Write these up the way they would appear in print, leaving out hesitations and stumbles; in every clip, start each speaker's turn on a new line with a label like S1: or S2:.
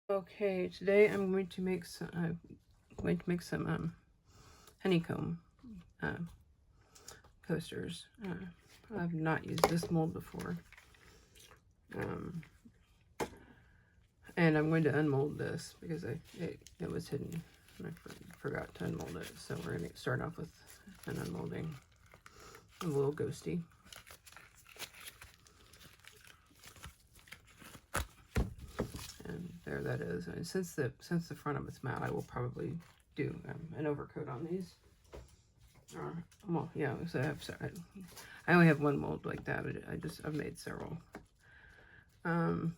S1: Okay, today I'm going to make some honeycomb uh, coasters. I've not used this mold before, um, and I'm going to unmold this because it was hidden and I forgot to unmold it. So we're going to start off with an unmolding, a little ghosty. And there that is. And since the front of it's matte, I will probably do an overcoat on these. Well, yeah. So I only have one mold like that. I've made several.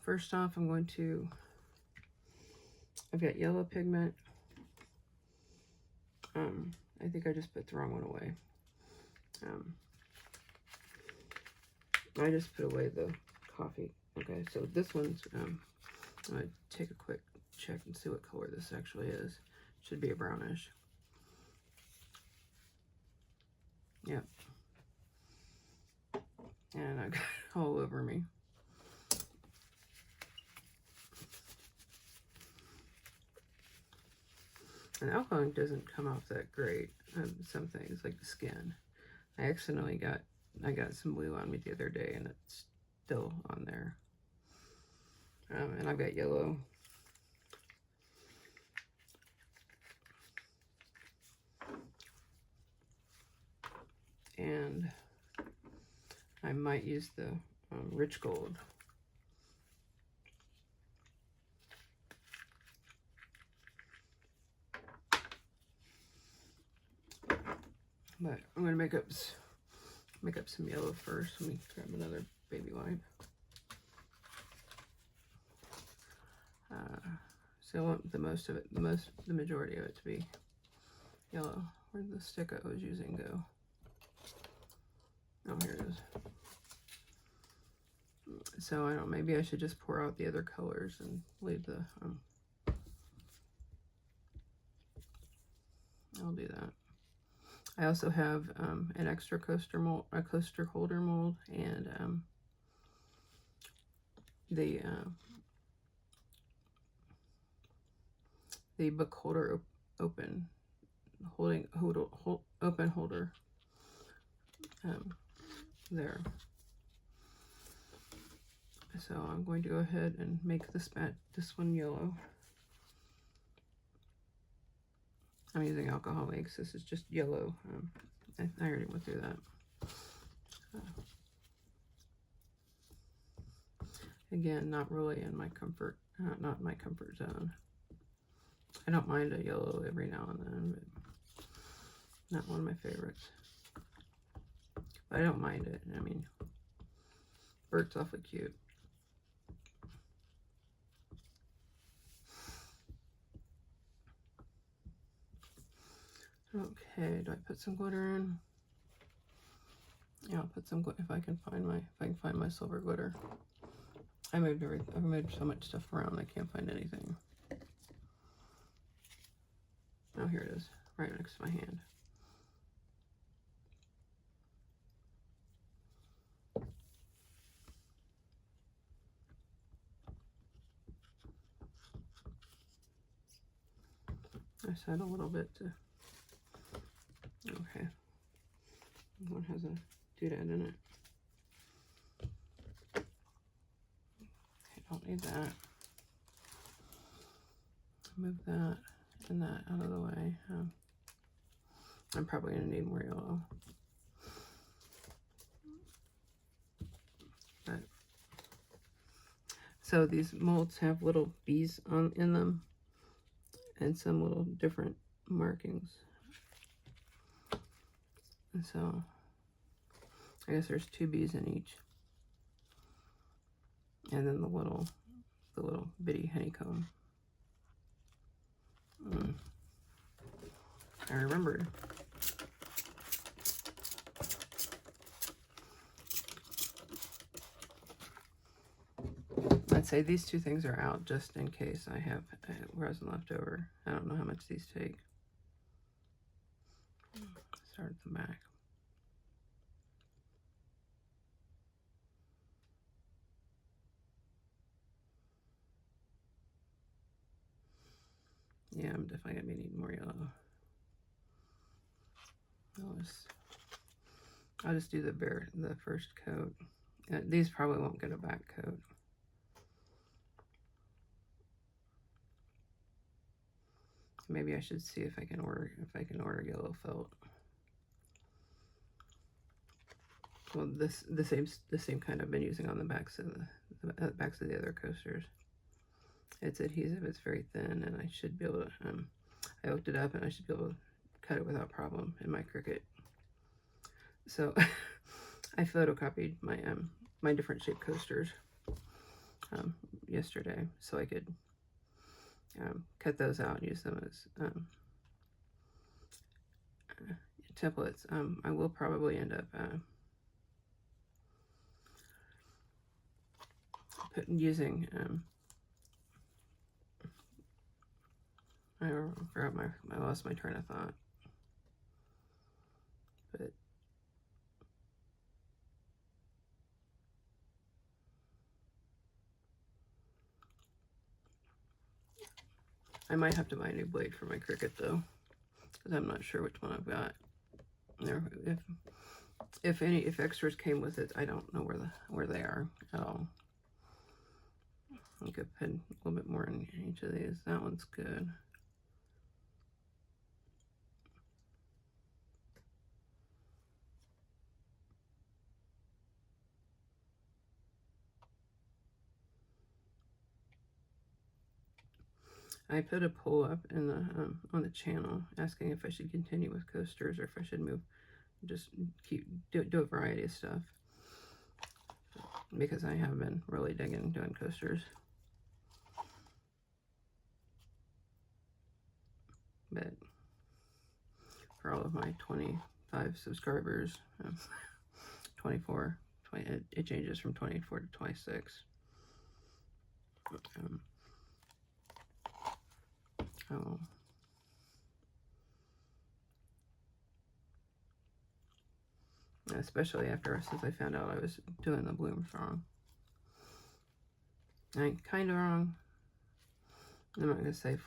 S1: First off, I've got yellow pigment. I think I just put the wrong one away. I just put away the coffee. Okay, so this one's. I'm gonna take a quick check and see what color this actually is. Should be a brownish. Yep. And I got it all over me. And alcohol ink doesn't come off that great. Some things like the skin. I accidentally got some blue on me the other day, and it's still on there. And I've got yellow. And I might use the rich gold. But I'm gonna make up some yellow first. Let me grab another baby wipe. So I want the majority of it to be yellow. Where'd the stick I was using go? Oh, here it is. So I don't know, maybe I should just pour out the other colors and leave the, I'll do that. I also have an extra coaster mold, a coaster holder mold, and the book holder open holder there. So I'm going to go ahead and make this one yellow. I'm using alcohol inks. This is just yellow. I already went through that. Again, not really in my comfort, not my comfort zone. I don't mind a yellow every now and then, but not one of my favorites. But I don't mind it. I mean, Bert's awfully cute. Okay, do I put some glitter in? Yeah, I'll put some glitter if I can find my silver glitter. I've moved so much stuff around I can't find anything. Oh, here it is, right next to my hand. I said a little bit to. Okay. One has a doodad in it. Okay, don't need that. Move that and that out of the way. I'm probably going to need more yellow. But, so these molds have little bees in them and some little different markings. And so I guess there's 2 bees in each. And then the little bitty honeycomb. I remembered. I'd say these 2 things are out just in case I have resin left over. I don't know how much these take. Start at the back. Yeah, I'm definitely gonna be needing more yellow. I'll just do the first coat. These probably won't get a back coat. Maybe I should see if I can order yellow felt. Well, the same kind I've been using on the backs of the other coasters. It's adhesive. It's very thin, and I should be able to. I looked it up, and I should be able to cut it without problem in my Cricut. So I photocopied my my different shaped coasters yesterday, so I could cut those out and use them as templates. I will probably end up using. I forgot I lost my train of thought, but I might have to buy a new blade for my Cricut though, because I'm not sure which one I've got. There, if extras came with it, I don't know where they are at all. I could put a little bit more in each of these. That one's good. I put a poll up in the on the channel asking if I should continue with coasters or if I should move, just do a variety of stuff, because I have been really digging doing coasters. But for all of my 25 subscribers, 24, 20, it changes from 24 to 26. Oh. Especially since I found out I was doing the blooms wrong. I ain't kind of wrong. I'm not gonna say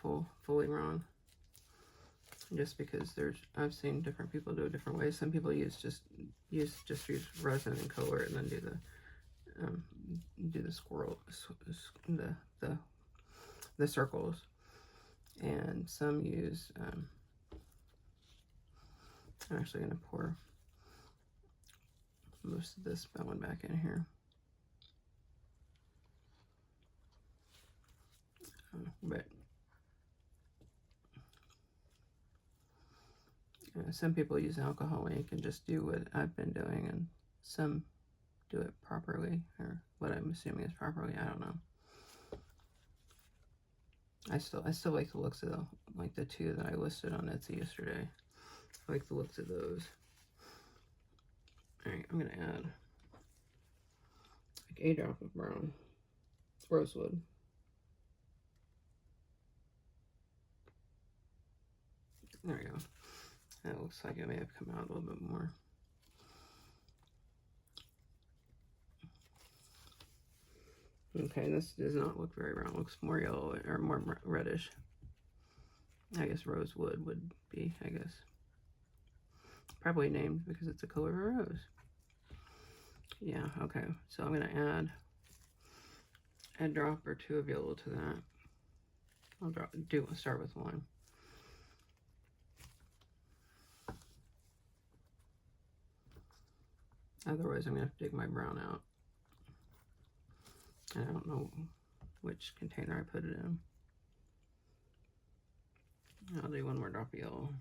S1: fully wrong. Just because I've seen different people do it different ways. Some people use resin and color it and then do the squirrel, the circles, and some use. I'm actually gonna pour most of this one back in here. But some people use alcohol ink and just do what I've been doing, and some do it properly, or what I'm assuming is properly. I don't know. I still like the looks of the two that I listed on Etsy yesterday. I like the looks of those. All right, I'm gonna add like a drop of brown rosewood. There we go. That looks like it may have come out a little bit more. Okay, this does not look very brown. It looks more yellow or more reddish. I guess rosewood would be, I guess. Probably named because it's the color of a rose. Yeah, okay. So I'm gonna add a drop or two of yellow to that. I'll start with one. Otherwise, I'm gonna have to dig my brown out. And I don't know which container I put it in. I'll do one more drop of yellow.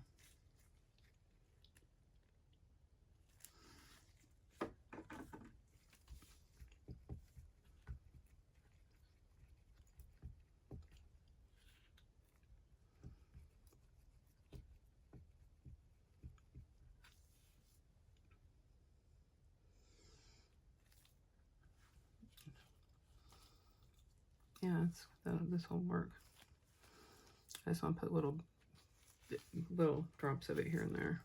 S1: Yeah, this will work. I just want to put little drops of it here and there.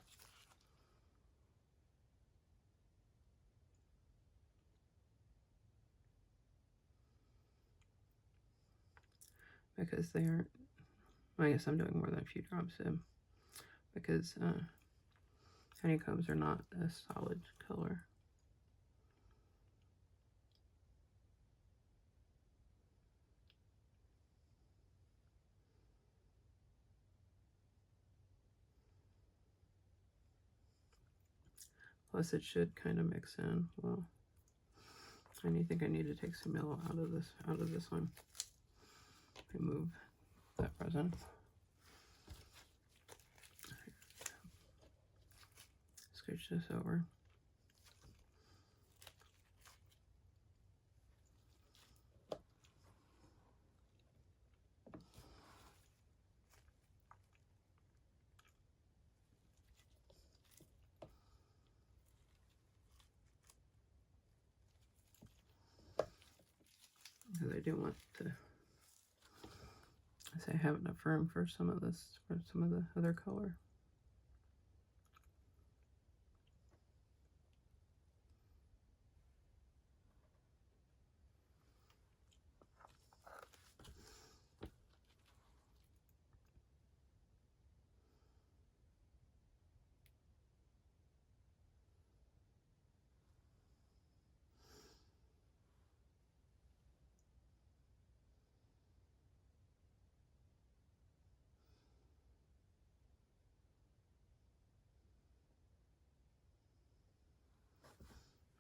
S1: Because they aren't I guess I'm doing more than a few drops in because honeycombs are not a solid color. Plus it should kind of mix in. Well, I think I need to take some yellow out of this one. Remove that resin. Scooch this over. Because I do want to say I have enough room for some of this, for some of the other color.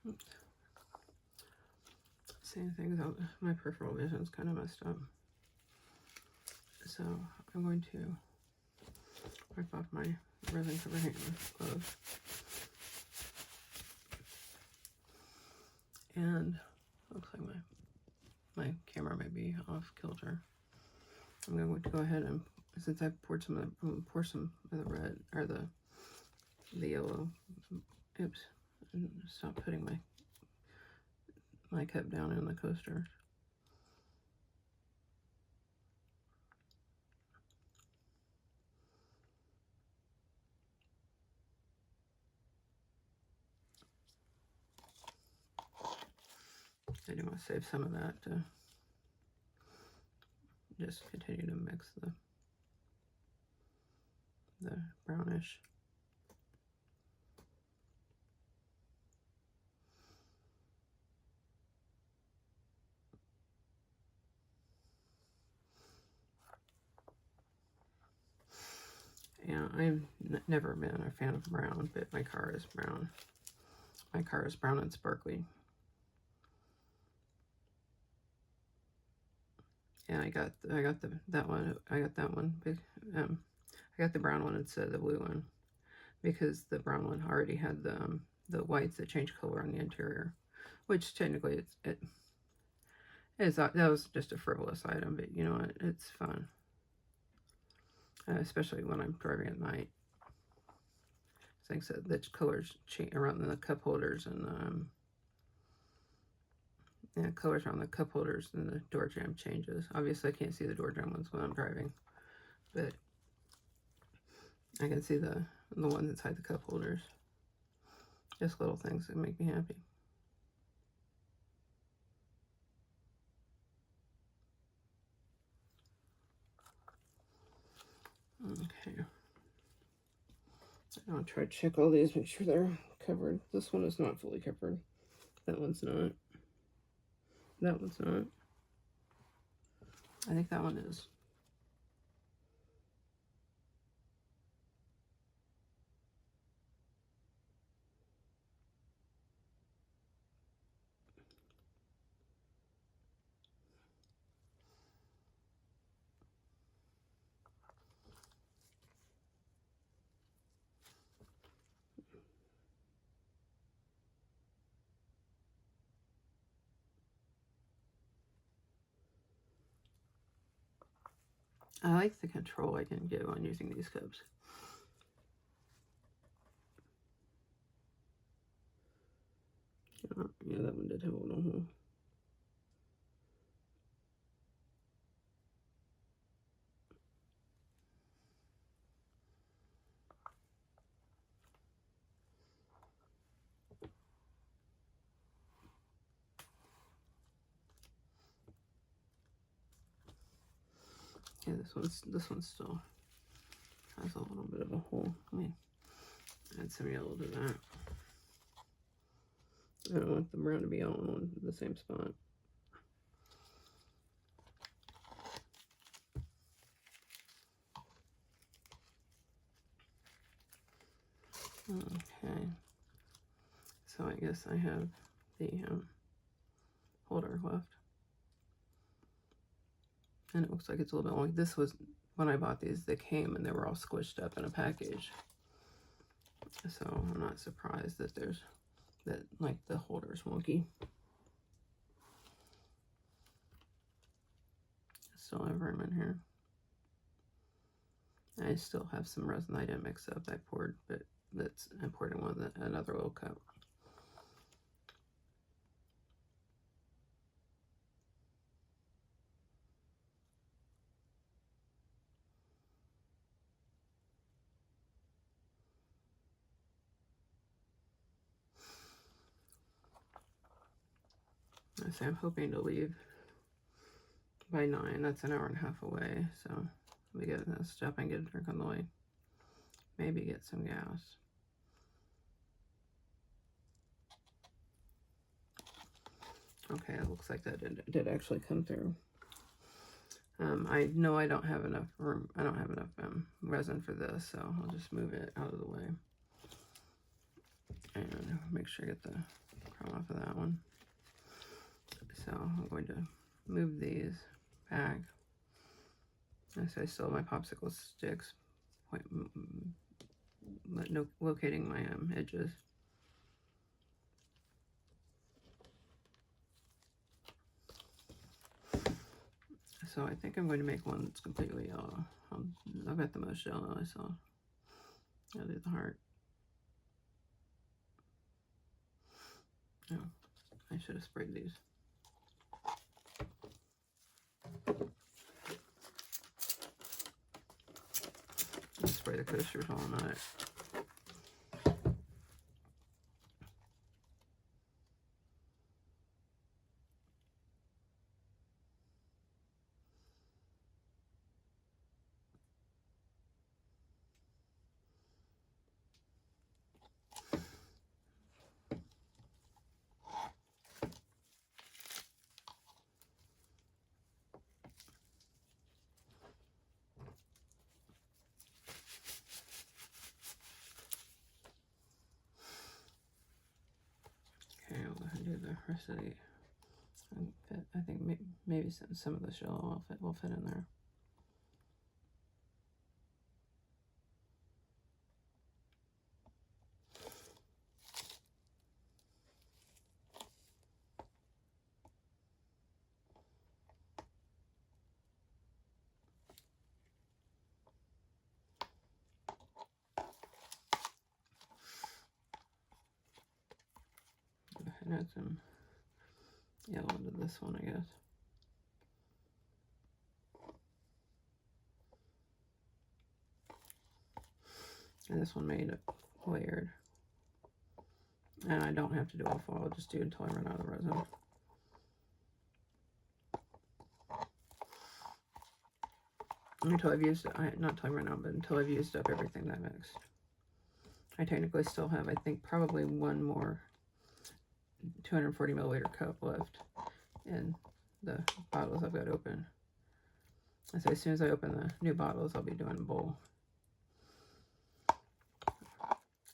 S1: Oops. Same thing though, my peripheral vision is kind of messed up. So I'm going to wipe off my resin cover hand gloves. And looks like my camera may be off kilter. I'm going to go ahead and, since I've poured some of the, I'm going to pour some of the red, or the yellow, oops, and stop putting my cup down in the coaster. I do want to save some of that to just continue to mix the brownish. Yeah, I've never been a fan of brown, but my car is brown. My car is brown and sparkly. Yeah, I got that one. I got that one. I got the brown one instead of the blue one because the brown one already had the whites that change color on the interior, which technically that was just a frivolous item, but you know what? It's fun, especially when I'm driving at night. Like I said, the colors change around the cup holders and yeah, colors around the cup holders and the door jamb changes. Obviously, I can't see the door jamb ones when I'm driving, but I can see the ones inside the cup holders. Just little things that make me happy. Okay. I'll try to check all these, make sure they're covered. This one is not fully covered. That one's not. That one's not. I think that one is. I like the control I can give on using these cups. Yeah, that one did have a little hole. Yeah, this one still has a little bit of a hole. Let me add some yellow to that. I don't want the brown to be all in the same spot. Okay, so I guess I have the holder left. And it looks like it's a little bit long. This was, when I bought these, they came and they were all squished up in a package. So I'm not surprised that like the holder's wonky. Still have room in here. I still have some resin I didn't mix up. I poured, but I poured in another little cup. I say I'm hoping to leave by 9. That's an hour and a half away. So we get this, stop and get a drink on the way. Maybe get some gas. Okay, it looks like that did actually come through. I know I don't have enough room. I don't have enough resin for this, so I'll just move it out of the way and make sure I get the crown off of that one. So I'm going to move these back. I still have my popsicle sticks, locating my edges. So I think I'm going to make one that's completely yellow. I've got the most yellow, so I'll do the heart. Oh, I should have sprayed these. I'll spray the coasters all night. Okay, I'll go ahead and do the rest of the. I think maybe some of the shell will fit in there. Go ahead and add some yellow into this one, I guess. And this one made it layered. And I don't have to do all four, I'll just do it until I run out of resin. Until I've used it, not until I run out, but until I've used up everything that I mixed. I technically still have, I think, probably one more 240 milliliter cup left in the bottles I've got open. So as soon as I open the new bottles, I'll be doing a bowl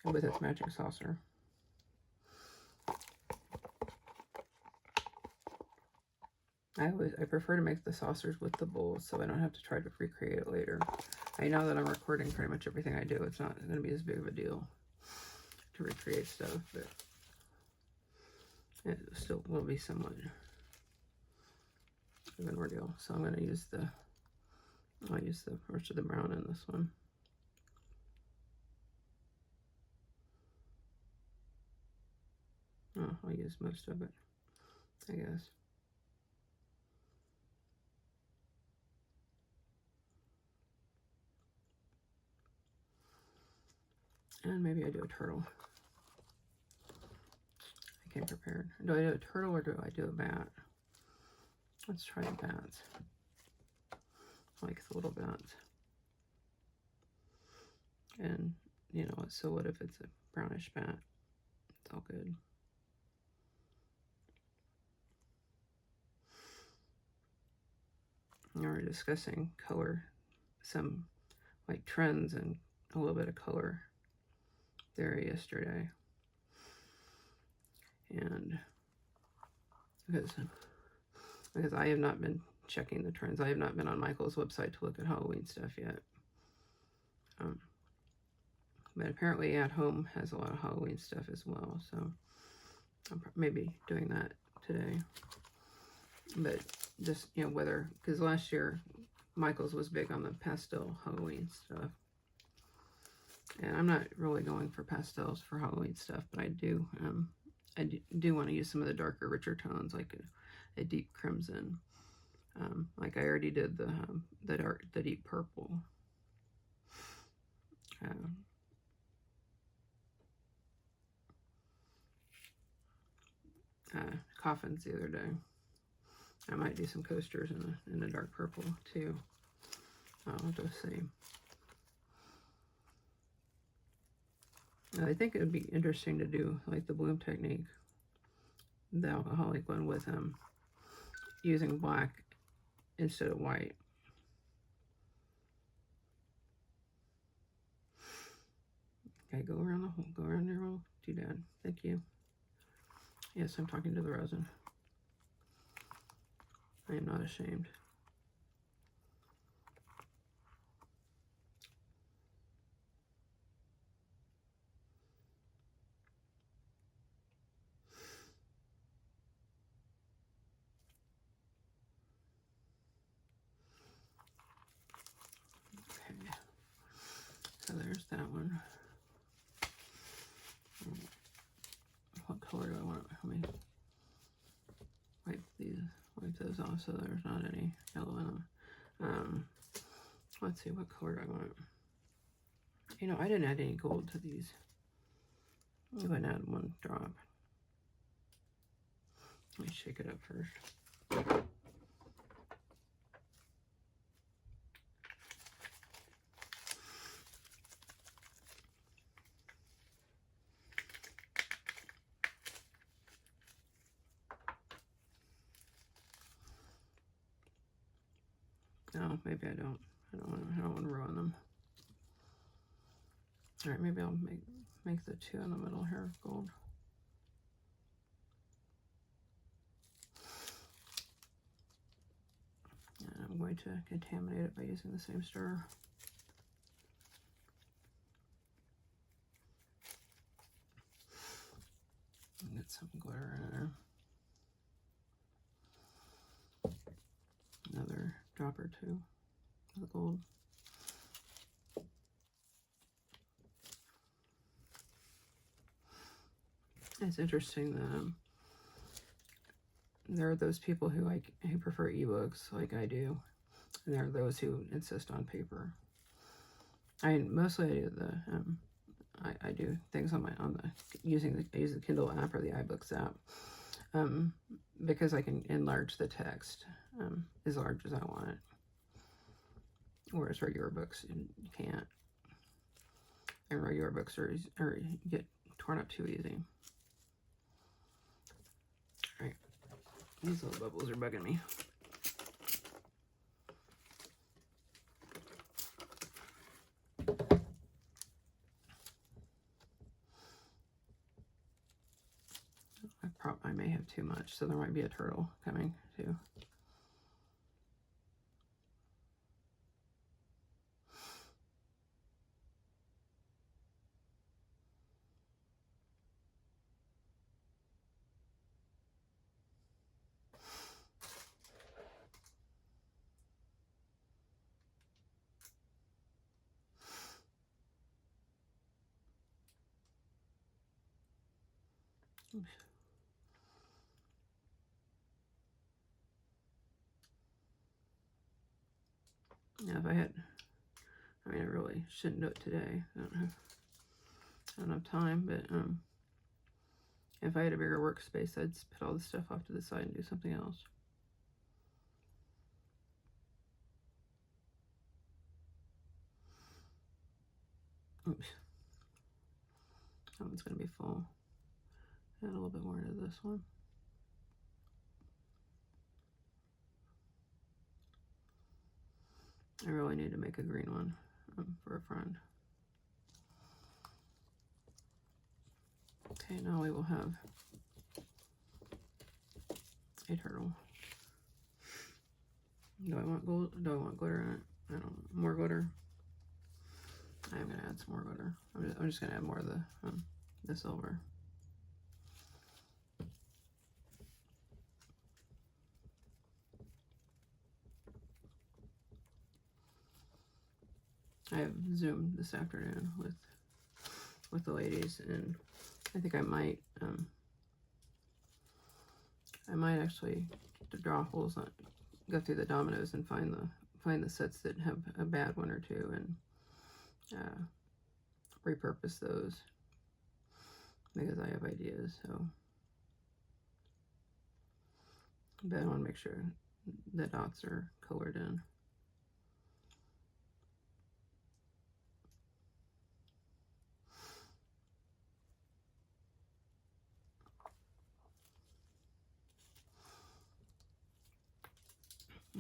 S1: with its matching saucer. I prefer to make the saucers with the bowls so I don't have to try to recreate it later. I know that I'm recording pretty much everything I do. It's not going to be as big of a deal to recreate stuff, but it still will be somewhat of an ordeal. So I'm going to use I'll use the rest of the brown in this one. Oh, I'll use most of it, I guess. And maybe I do a turtle. I came prepared. Do I do a turtle or do I do a bat? Let's try the bats. like the little bats. And, you know, so what if it's a brownish bat? It's all good. We were discussing color, some like trends and a little bit of color there yesterday. And because I have not been checking the trends. I have not been on Michael's website to look at Halloween stuff yet. But apparently At Home has a lot of Halloween stuff as well, so I'm maybe doing that today. But just, you know, whether, because last year Michael's was big on the pastel Halloween stuff. And I'm not really going for pastels for Halloween stuff, but I do want to use some of the darker, richer tones, like a deep crimson. Like I already did the deep purple. Coffins the other day. I might do some coasters in a dark purple too. I'll just see. I think it would be interesting to do like the bloom technique, the alcoholic one, with using black instead of white. Okay, go around your little doodad. Thank you. Yes, I'm talking to the resin. I am not ashamed. Okay, so there's that one. What color do I want? Let me wipe those off so there's not any yellow in them. Let's see, what color do I want? You know, I didn't add any gold to these. I'm going to add one drop. Let me shake it up first. No, maybe I don't. I don't want to ruin them. All right, maybe I'll make the two in the middle here gold. And I'm going to contaminate it by using the same stirrer. Get some glitter in there. Another drop or two of the gold. It's interesting that there are those people who prefer ebooks like I do, and there are those who insist on paper. I do I do things I use the Kindle app or the iBooks app, because I can enlarge the text as large as I want it, whereas regular books you can't, and regular books get torn up too easy. All right, these little bubbles are bugging me. I may have too much, so there might be a turtle coming too. Oops. Yeah, I really shouldn't do it today. I don't have time, but if I had a bigger workspace, I'd put all this stuff off to the side and do something else. Oops. That one's going to be full. Add a little bit more to this one. I really need to make a green one for a friend. Okay, now we will have a turtle. Do I want gold? Do I want glitter in it? I don't know. More glitter. I am going to add some more glitter. I'm just going to add more of the silver. I have Zoomed this afternoon with the ladies, and I think I might actually draw holes on, go through the dominoes and find the sets that have a bad one or two, and repurpose those because I have ideas. So, but I want to make sure the dots are colored in.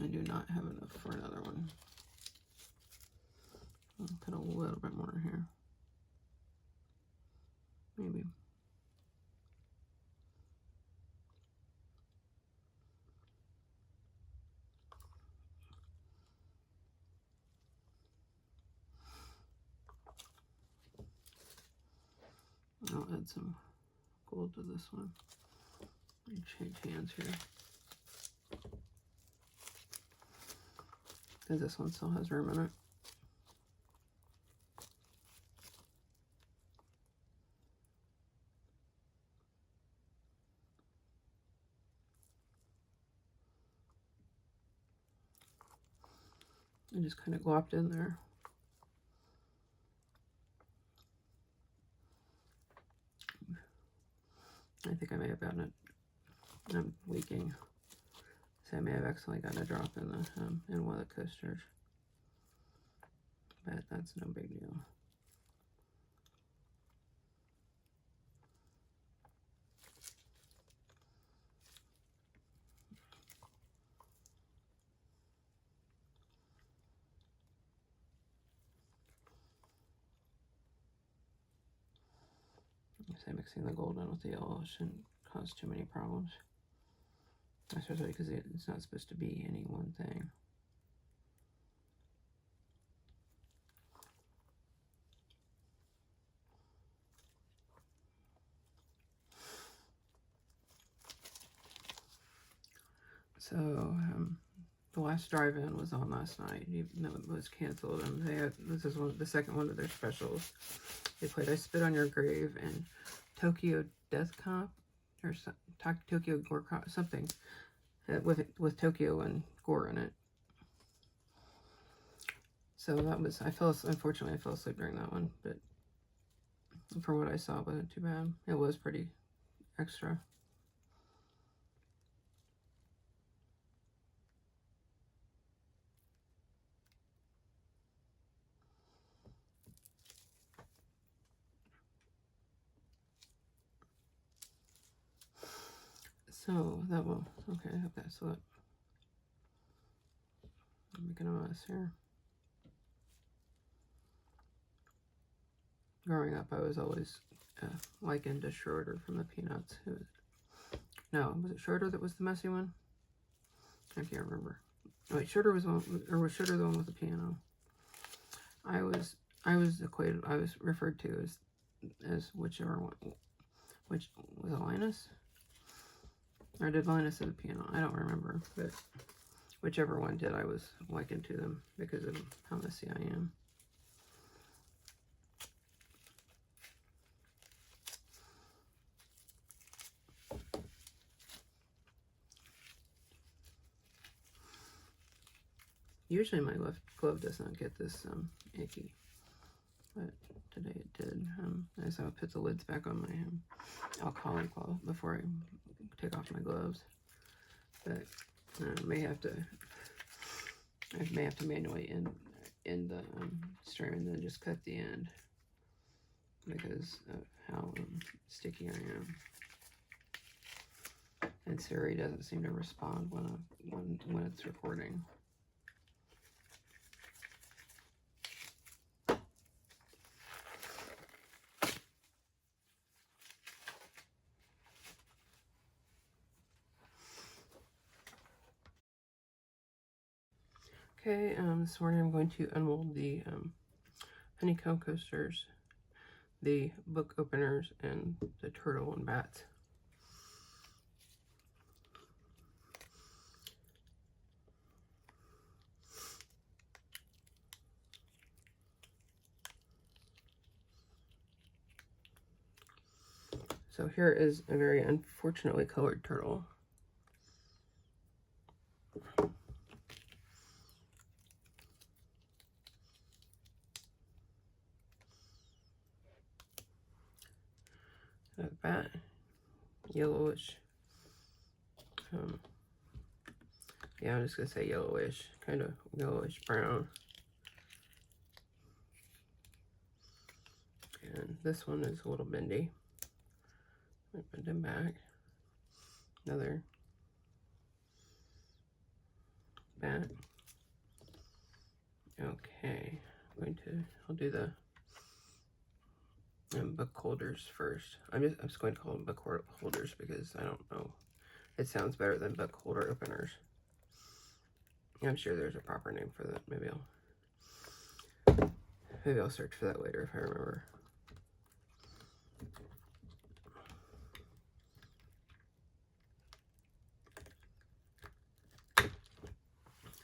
S1: I do not have enough for another one. I'll put a little bit more here. Maybe. I'll add some gold to this one. Let me change hands here. Because this one still has room in it. I just kind of glopped in there. I think I may have gotten it. I'm leaking. So I may have accidentally gotten a drop in one of the coasters. But that's no big deal. So mixing the gold in with the yellow shouldn't cause too many problems. Especially because it's not supposed to be any one thing. So the last drive-in was on last night, even though it was canceled, and this is the second one of their specials. They played "I Spit on Your Grave" and Tokyo Death Cop, or Tokyo Gore Cop, something with Tokyo and gore in it. So that was, unfortunately I fell asleep during that one, but for what I saw, it wasn't too bad. It was pretty extra. So that will, okay, I have that. So I'm making a mess here. Growing up, I was always likened to Schroeder from the Peanuts. No, was it Schroeder that was the messy one? I can't remember. Wait, Schroeder was one, or was Schroeder the one with the piano? I was referred to as whichever one. Which was it, Linus? Or did Linus have the piano? I don't remember, but whichever one did, I was likened to them because of how messy I am. Usually my left glove does not get this icky, but today it did. I just have to put the lids back on my alcoholic glove before I take off my gloves. But I may have to manually end the stream and then just cut the end. because of how sticky I am. And Siri doesn't seem to respond when it's recording. Okay, this morning I'm going to unmold the Honeycomb Coasters, the book openers, and the turtle and bats. So here is a very unfortunately colored turtle. A bat, yellowish. Yeah, I'm just gonna say yellowish, kind of yellowish brown. And this one is a little bendy. Bend him back. Another bat. Okay, I'll do the book holders first. I'm just going to call them book holders because I don't know. It sounds better than book holder openers. I'm sure there's a proper name for that. Maybe I'll search for that later if I remember.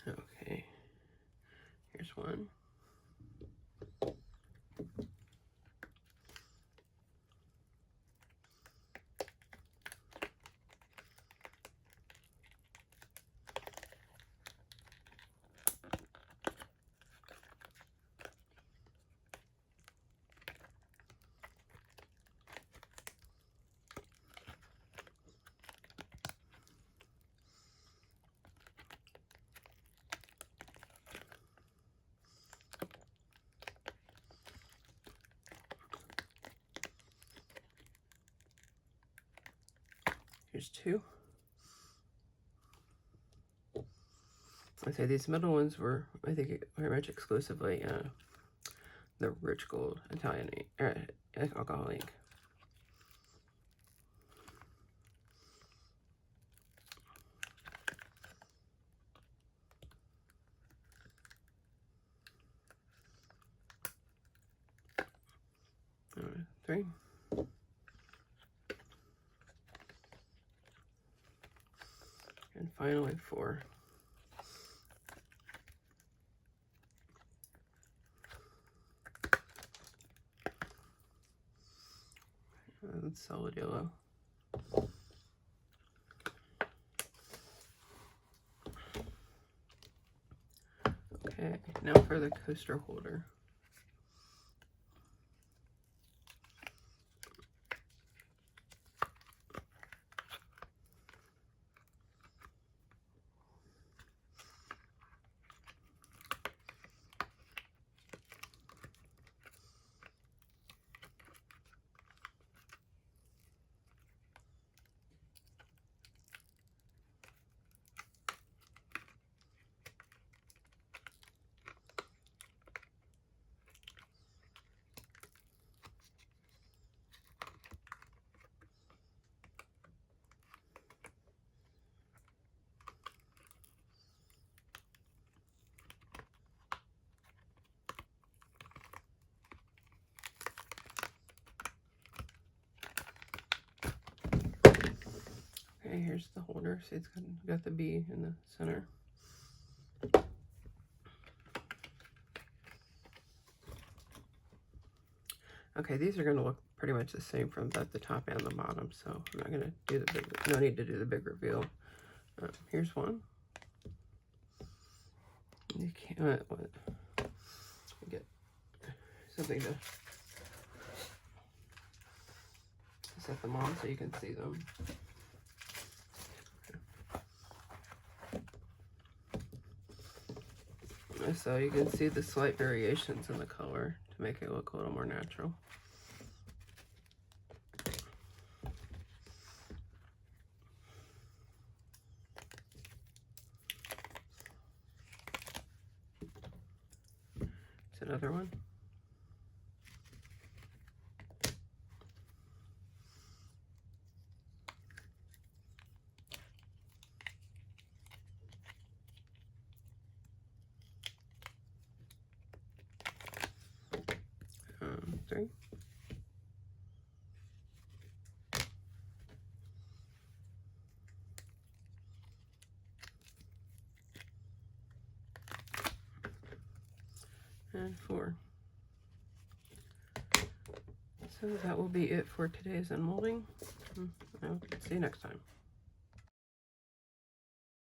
S1: Okay, here's one. Here's two. I say these middle ones were, I think, very much exclusively the rich gold Italian alcohol ink. Three. And finally, four. And solid yellow. Okay, now for the coaster holder. Okay, here's the holder. See, it's got the B in the center. Okay, these are going to look pretty much the same from both the top and the bottom, so I'm not going to do the big, no need to do the big reveal. Here's one. You can't, get something to set them on so you can see them. So you can see the slight variations in the color to make it look a little more natural. another one. Three. And 4. So that will be it for today's unmolding. I'll see you next time.